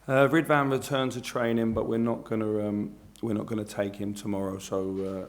Ridvan returned to training, but we're not going to take him tomorrow. So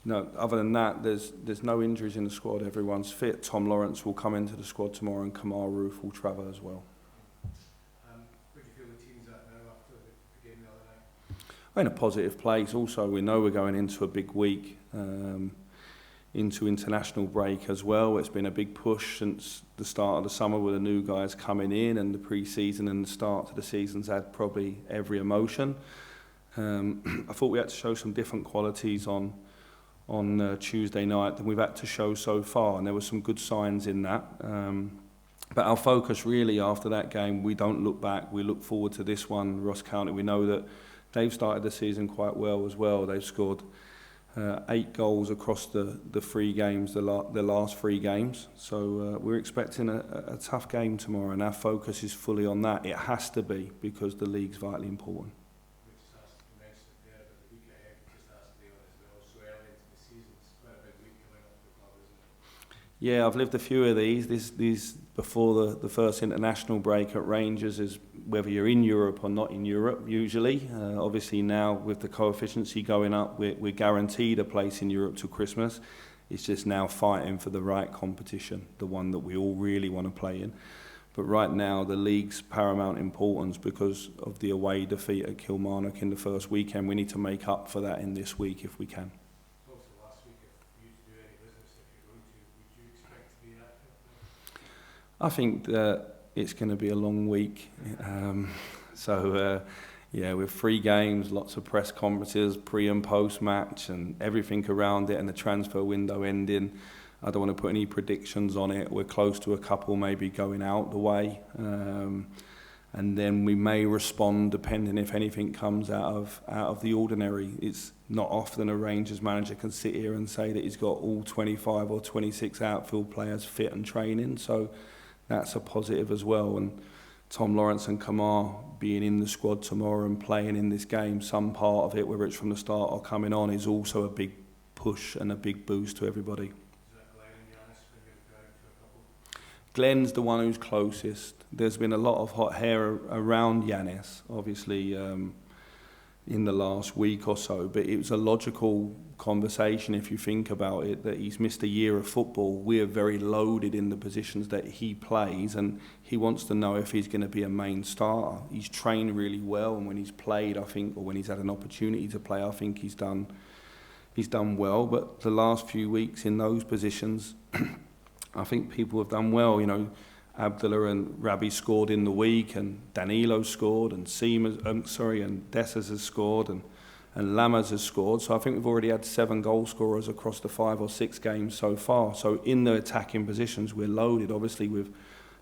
no, other than that, there's no injuries in the squad. Everyone's fit. Tom Lawrence will come into the squad tomorrow, and Kamara will travel as well. Where do you feel the team's at now after the game the other night? We're in a positive place. Also, we know we're going into a big week, into international break as well. It's been a big push since the start of the summer with the new guys coming in, and the pre-season and the start to the season's had probably every emotion. I thought we had to show some different qualities on Tuesday night than we've had to show so far, and there were some good signs in that. But our focus really after that game, we don't look back, we look forward to this one, Ross County. We know that they've started the season quite well as well. They've scored 8 goals across the 3 games, the last 3 games. So we're expecting a tough game tomorrow, and our focus is fully on that. It has to be, because the league's vitally important. Yeah, I've lived a few of these. These before the first international break at Rangers is whether you're in Europe or not in Europe, usually. Obviously now with the coefficiency going up, we're guaranteed a place in Europe till Christmas. It's just now fighting for the right competition, the one that we all really want to play in. But right now the league's paramount importance because of the away defeat at Kilmarnock in the first weekend. We need to make up for that in this week if we can. I think that it's going to be a long week. Yeah, with 3 games, lots of press conferences, pre and post match, and everything around it, and the transfer window ending. I don't want to put any predictions on it. We're close to a couple maybe going out the way. And then we may respond depending if anything comes out of the ordinary. It's not often a Rangers manager can sit here and say that he's got all 25 or 26 outfield players fit and training. So that's a positive as well. And Tom Lawrence and Kamara being in the squad tomorrow and playing in this game, some part of it, whether it's from the start or coming on, is also a big push and a big boost to everybody. Is that Glenn and Ianis when you're down to a couple? Glenn's the one who's closest. There's been a lot of hot hair around Ianis, obviously, in the last week or so, but it was a logical conversation if you think about it, that he's missed a year of football. We're very loaded in the positions that he plays, and he wants to know if he's going to be a main starter. He's trained really well, and when he's played, I think, or when he's had an opportunity to play, I think he's done well. But the last few weeks in those positions, I think people have done well. You know, Abdullah and Rabi scored in the week, and Danilo scored, and and Dessers has scored, and Lammers has scored. So I think we've already had 7 goal scorers across the 5 or 6 games so far. So in the attacking positions, we're loaded, obviously, with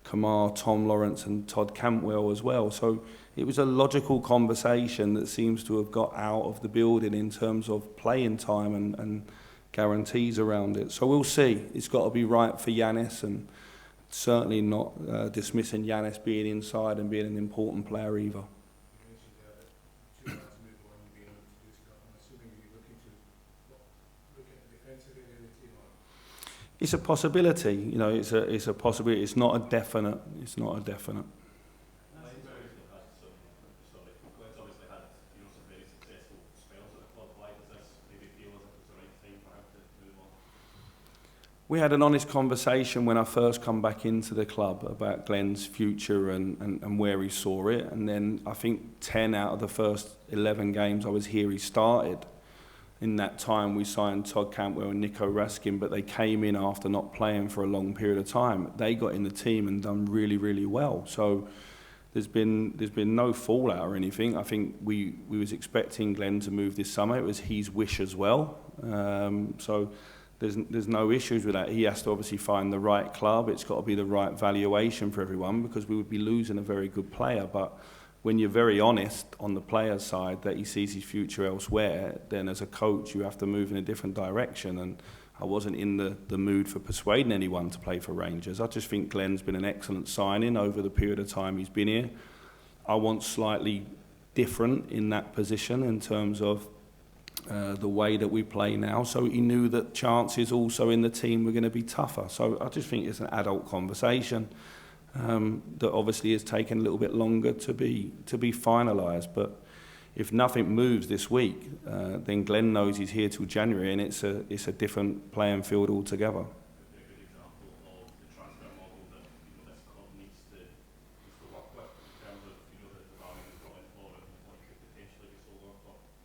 Kamara, Tom Lawrence and Todd Cantwell as well. So it was a logical conversation that seems to have got out of the building in terms of playing time and guarantees around it. So we'll see. It's got to be right for Ianis, and certainly not dismissing Ianis being inside and being an important player either. You mentioned 2 months move on, you've been able to do stuff. I'm assuming you're looking to look at the defensive area of the team. It's a possibility, you know. It's a possibility. It's not a definite. We had an honest conversation when I first come back into the club about Glenn's future and where he saw it. And then I think 10 out of the first 11 games I was here, he started. In that time, we signed Todd Cantwell and Nico Raskin, but they came in after not playing for a long period of time. They got in the team and done really, really well. So there's been no fallout or anything. I think we was expecting Glenn to move this summer. It was his wish as well. So there's no issues with that. He has to obviously find the right club. It's got to be the right valuation for everyone, because we would be losing a very good player. But when you're very honest on the player's side that he sees his future elsewhere, then as a coach you have to move in a different direction. And I wasn't in the mood for persuading anyone to play for Rangers. I just think Glenn's been an excellent signing over the period of time he's been here. I want slightly different in that position in terms of the way that we play now. So he knew that chances also in the team were going to be tougher. So I just think it's an adult conversation. that obviously is taking a little bit longer to be finalised. But if nothing moves this week, then Glenn knows he's here till January, and it's a different playing field altogether.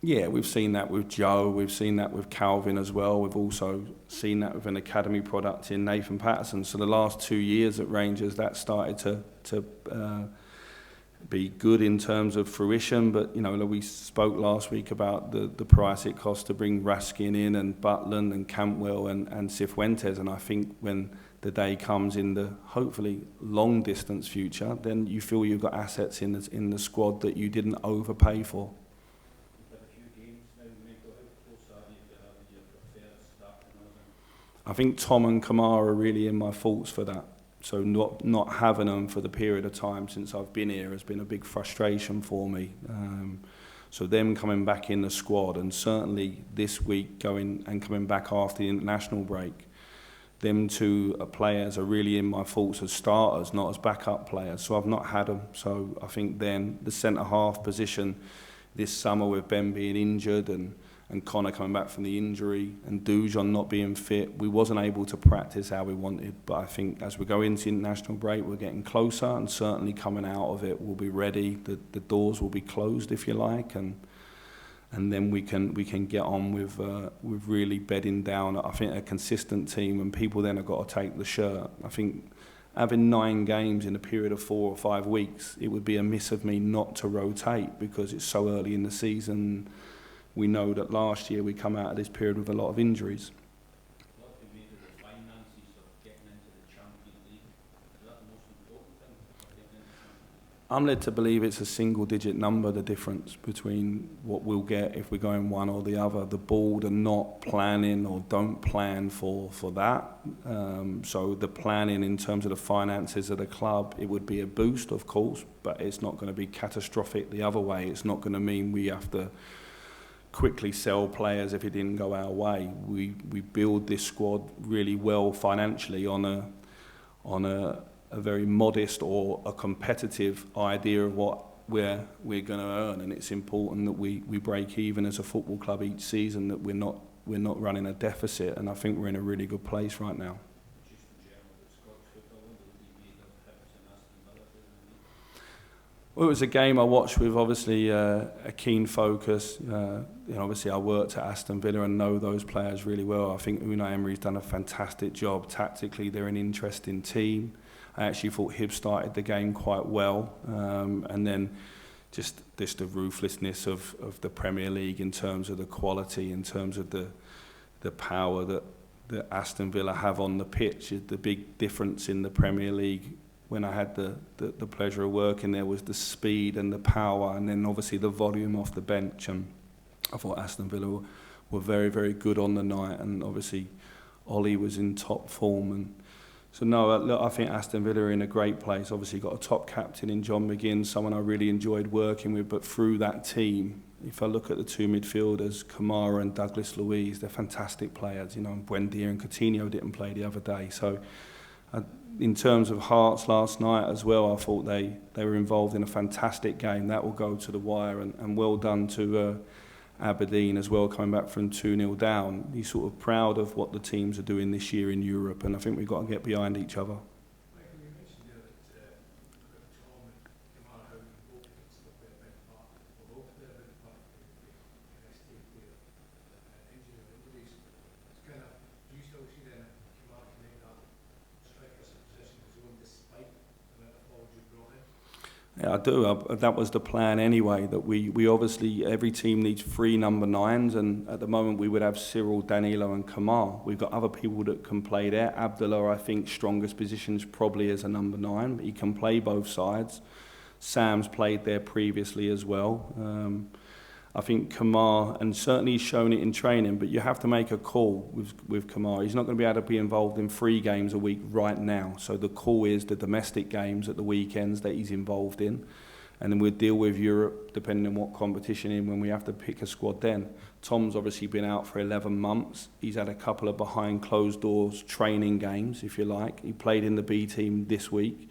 Yeah, we've seen that with Joe, we've seen that with Calvin as well. We've also seen that with an academy product in Nathan Patterson. So the last 2 years at Rangers, that started to be good in terms of fruition. But, you know, we spoke last week about the price it costs to bring Raskin in and Butland and Cantwell and Cifuentes. And I think when the day comes in the hopefully long distance future, then you feel you've got assets in the squad that you didn't overpay for. I think Tom and Kamara are really in my faults for that. So not having them for the period of time since I've been here has been a big frustration for me. So them coming back in the squad, and certainly this week coming back after the international break, them two players are really in my faults as starters, not as backup players. So I've not had them. So I think then the centre-half position this summer with Ben being injured and Connor coming back from the injury and Dujon not being fit, we wasn't able to practice how we wanted. But I think as we go into the international break, we're getting closer, and certainly coming out of it, we'll be ready. The doors will be closed, if you like, and then we can get on with really bedding down, I think, a consistent team, and people then have got to take the shirt. I think having 9 games in a period of 4 or 5 weeks, it would be a miss of me not to rotate because it's so early in the season. We know that last year we come out of this period with a lot of injuries. What do you make of the finances of getting into the Champions League? Is that the most important thing? I'm led to believe it's a single-digit number, the difference between what we'll get if we're going one or the other. The board are not planning or don't plan for that. So the planning in terms of the finances of the club, it would be a boost, of course, but it's not going to be catastrophic the other way. It's not going to mean we have to quickly sell players if it didn't go our way. We build this squad really well financially on a very modest or a competitive idea of what we're going to earn, and it's important that we break even as a football club each season, that we're not running a deficit, and I think we're in a really good place right now. Well, it was a game I watched with obviously a keen focus. Obviously I worked at Aston Villa and know those players really well. I think Unai Emery's done a fantastic job. Tactically, they're an interesting team. I actually thought Hibs started the game quite well. And then just the ruthlessness of the Premier League in terms of the quality, in terms of the power that Aston Villa have on the pitch. The big difference in the Premier League when I had the pleasure of working there was the speed and the power, and then obviously the volume off the bench. And I thought Aston Villa were very, very good on the night, and obviously Ollie was in top form. And so no, look, I think Aston Villa are in a great place. Obviously got a top captain in John McGinn, someone I really enjoyed working with. But through that team, if I look at the two midfielders, Kamara and Douglas Luiz, they're fantastic players. Buendia and Coutinho didn't play the other day. So in terms of Hearts last night as well, I thought they were involved in a fantastic game. That will go to the wire, and well done to Aberdeen as well, coming back from 2-0 down. He's sort of proud of what the teams are doing this year in Europe, and I think we've got to get behind each other. Michael, you mentioned there that Tom and Kamara, how both against the big part, both the big part in this team here, injuries. It's kind of, do you still see then Kamara can make that striker's position his own despite the amount of forwards you brought in? Yeah, I do. That was the plan anyway, that we obviously, every team needs 3 number 9s, and at the moment we would have Cyril, Danilo and Kamara. We've got other people that can play there. Abdullah, I think, strongest positions probably as a number 9, but he can play both sides. Sam's played there previously as well. I think Kamara, and certainly he's shown it in training, but you have to make a call with Kamara. He's not going to be able to be involved in 3 games a week right now. So the call is the domestic games at the weekends that he's involved in. And then we'll deal with Europe, depending on what competition in, when we have to pick a squad then. Tom's obviously been out for 11 months. He's had a couple of behind closed doors training games, if you like. He played in the B team this week.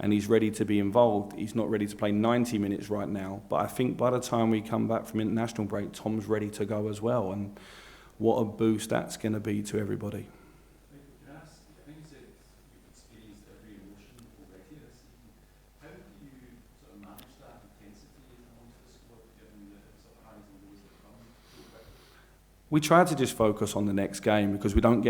and he's ready to be involved. He's not ready to play 90 minutes right now, but I think by the time we come back from international break, Tom's ready to go as well, and what a boost that's going to be to everybody. Can I ask, I think you said you've experienced every emotion already this season. How do you sort of manage that intensity amongst the squad, given the sort of highs and lows that come so quickly? We try to just focus on the next game, because we don't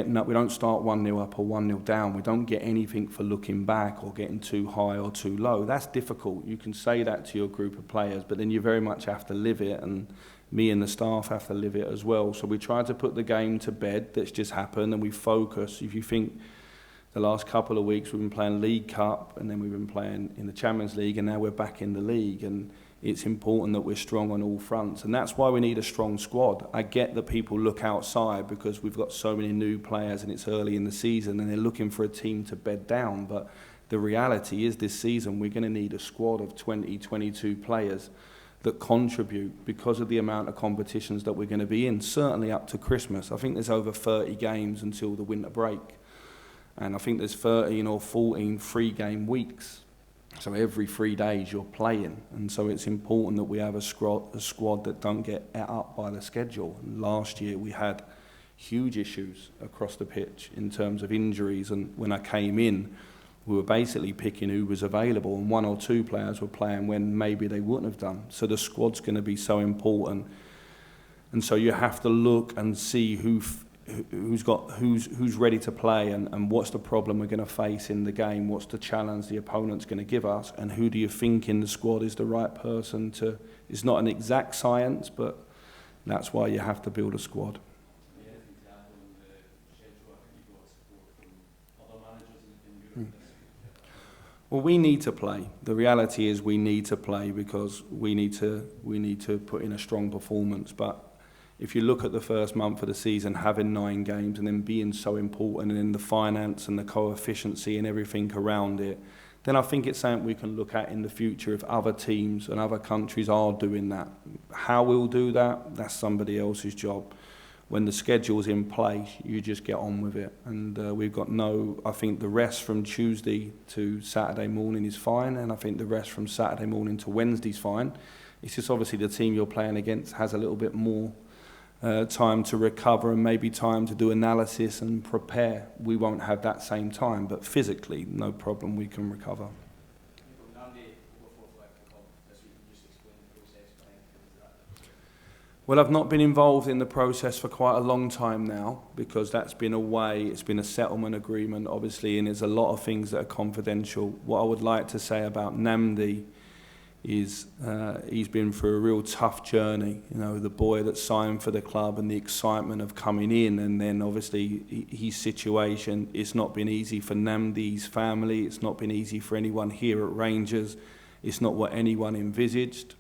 start 1-0 up or 1-0 down. We don't get anything for looking back or getting too high or too low. That's difficult. You can say that to your group of players, but then you very much have to live it, and me and the staff have to live it as well. So we try to put the game to bed that's just happened, and we focus. If you think the last couple of weeks we've been playing League Cup, and then we've been playing in the Champions League, and now we're back in the league, and it's important that we're strong on all fronts, and that's why we need a strong squad. I get that people look outside because we've got so many new players and it's early in the season and they're looking for a team to bed down, but the reality is this season we're going to need a squad of 20, 22 players that contribute because of the amount of competitions that we're going to be in, certainly up to Christmas. I think there's over 30 games until the winter break, and I think there's 13 or 14 3-game weeks. So every 3 days you're playing, and so it's important that we have a squad that don't get ate up by the schedule. And last year we had huge issues across the pitch in terms of injuries, and when I came in we were basically picking who was available, and 1 or 2 players were playing when maybe they wouldn't have done. So the squad's going to be so important, and so you have to look and see who's ready to play, and what's the problem we're going to face in the game, what's the challenge the opponent's going to give us, and who do you think in the squad is the right person to. It's not an exact science, but that's why you have to build a squad. Well, we need to play. The reality is we need to play because we need to put in a strong performance. But if you look at the first month of the season, having 9 games and then being so important, and in the finance and the coefficiency and everything around it, then I think it's something we can look at in the future if other teams and other countries are doing that. How we'll do that, that's somebody else's job. When the schedule's in place, you just get on with it. And we've got I think the rest from Tuesday to Saturday morning is fine, and I think the rest from Saturday morning to Wednesday's fine. It's just obviously the team you're playing against has a little bit more time to recover and maybe time to do analysis and prepare. We won't have that same time, but physically, no problem, we can recover. Well, I've not been involved in the process for quite a long time now, because that's been it's been a settlement agreement, obviously, and there's a lot of things that are confidential. What I would like to say about Namdi is he's been through a real tough journey. You know, the boy that signed for the club and the excitement of coming in, and then obviously his situation, it's not been easy for Namdi's family, it's not been easy for anyone here at Rangers, it's not what anyone envisaged.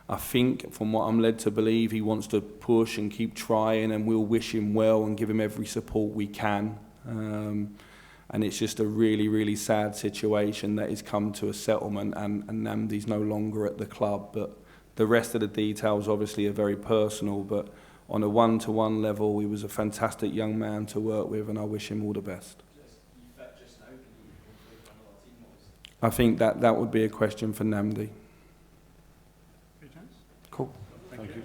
I think, from what I'm led to believe, he wants to push and keep trying, and we'll wish him well and give him every support we can. And it's just a really, really sad situation that he's come to a settlement, and Namdi's no longer at the club. But the rest of the details obviously are very personal, but on a one-to-one level, he was a fantastic young man to work with, and I wish him all the best. I think that would be a question for Namdi. Good chance. Cool. Thank you.